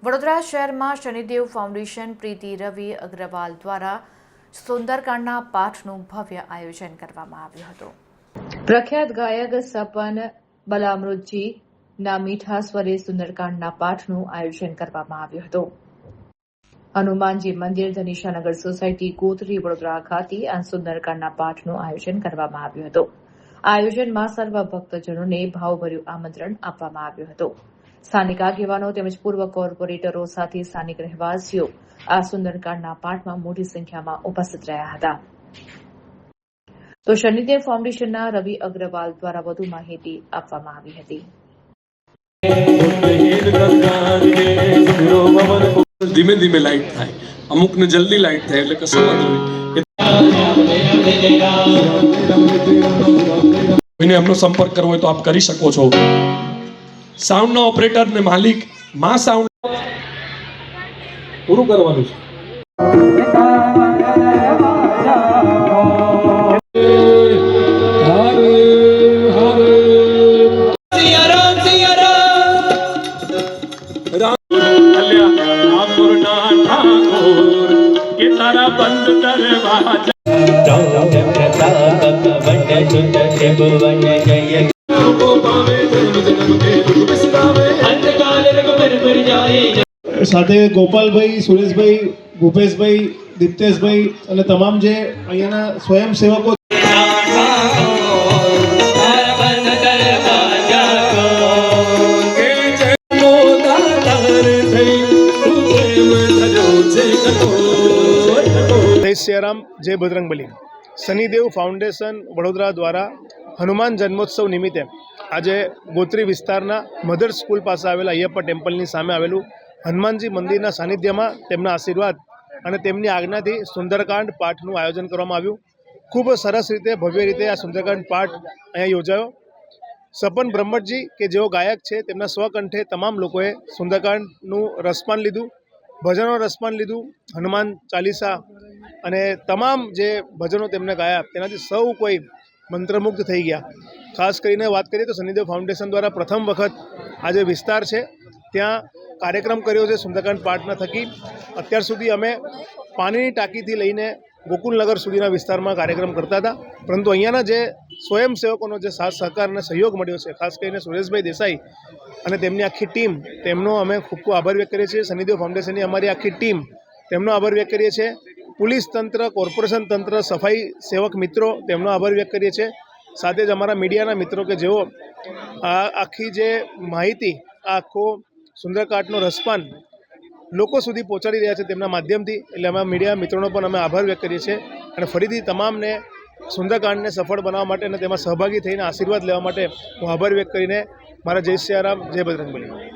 વડોદરા શહેરમાં શનિદેવ ફાઉન્ડેશન પ્રીતિ રવિ અગ્રવાલ દ્વારા સુંદરકાંડના પાઠનું ભવ્ય આયોજન કરવામાં આવ્યું હતું. પ્રખ્યાત ગાયક સપન બલામૃતજીના મીઠા સ્વરે સુંદરકાંડના પાઠનું આયોજન કરવામાં આવ્યું હતું. હનુમાનજી મંદિર ધનિશાનગર સોસાયટી ગોત્રી વડોદરા ખાતે આ સુંદરકાંડના પાઠનું આયોજન કરવામાં આવ્યું હતું. આ આયોજનમાં સર્વ ભક્તજનોને ભાવભર્યું આમંત્રણ આપવામાં આવ્યું હતું. સ્થાનિક આગેવાનો તેમજ પૂર્વ કોર્પોરેટરો સાથે સ્થાનિક રહેવાસીઓ આ સુંદરકાંડના પાઠમાં મોટી સંખ્યામાં ઉપસ્થિત રહ્યા હતા. તો શનિદેવ ફાઉન્ડેશનના રવિ અગ્રવાલ દ્વારા વધુ માહિતી આપવામાં આવી હતી. ધીમે ધીમે લાઈટ થાય, અમુકને જલ્દી લાઈટ થાય, એટલે કશું વાંધો નહીં. એમનો સંપર્ક કરવો હોય તો આપ કરી શકો છો. સાઉન્ડના ઓપરેટર ને માલિક માં સાઉન્ડ પૂરું કરવાનું છે. તારા બંધ સાથે ગોપાલભાઈ, સુરેશભાઈ, ભૂપેશભાઈ, દીપ્તેશભાઈ અને તમામ જે અહીંયાના સ્વયંસેવકો જય સિયારામ, જય બજરંગબલી. શનિદેવ ફાઉન્ડેશન વડોદરા દ્વારા હનુમાન જન્મોત્સવ નિમિત્તે આજે ગોત્રી વિસ્તારના મધર સ્કૂલ પાસે આવેલા અયપ્પા ટેમ્પલની સામે આવેલું હનુમાનજી મંદિરના સાનિધ્યમાં તેમના આશીર્વાદ અને તેમની આજ્ઞાથી સુંદરકાંડ પાઠનું આયોજન કરવામાં આવ્યું. ખૂબ સરસ રીતે, ભવ્ય રીતે આ સુંદરકાંડ પાઠ અહીંયા યોજાયો. સપન બ્રહ્મજી કે જેઓ ગાયક છે, તેમના સ્વકંઠે તમામ લોકોએ સુંદરકાંડનું રસપાન લીધું, ભજનો રસપાન લીધું, હનુમાન ચાલીસા અને તમામ જે ભજનો તેમને ગાયા તેનાથી સૌ કોઈ મંત્રમુગ્ધ થઈ ગયા. ખાસ કરીને વાત કરીએ તો શનિદેવ ફાઉન્ડેશન દ્વારા પ્રથમ વખત આ જે વિસ્તાર છે ત્યાં કાર્યક્રમ કર્યો છે સુંદરકાંડ પાઠના થકી. અત્યાર સુધી અમે પાણીની ટાંકીથી લઈને ગોકુલનગર સુધીના વિસ્તારમાં કાર્યક્રમ કરતા હતા, પરંતુ અહીંયાના જે સ્વયંસેવકોનો જે સાથ સહકાર અને સહયોગ મળ્યો છે, ખાસ કરીને સુરેશભાઈ દેસાઈ અને તેમની આખી ટીમ, તેમનો અમે ખૂબ ખૂબ આભાર વ્યક્ત કરીએ છીએ. શનિદેવ ફાઉન્ડેશનની અમારી આખી ટીમ, તેમનો આભાર વ્યક્ત કરીએ છીએ. પોલીસ તંત્ર, કોર્પોરેશન તંત્ર, સફાઈ સેવક મિત્રો, તેમનો આભાર વ્યક્ત કરીએ છીએ. સાથે જ અમારા મીડિયાના મિત્રો કે જેઓ આ આખી જે માહિતી, આ આખો સુંદરકાંડનો રસપાન લોકો સુધી પહોંચાડી રહ્યા છે તેમના માધ્યમથી, એટલે અમે મીડિયા મિત્રોનો પણ અમે આભાર વ્યક્ત કરીએ છીએ. અને ફરીથી તમામને સુંદરકાંડને સફળ બનાવવા માટે અને તેમાં સહભાગી થઈને આશીર્વાદ લેવા માટે હું આભાર વ્યક્ત કરીને મારા જય સિયારામ, જય બજરંગબલી.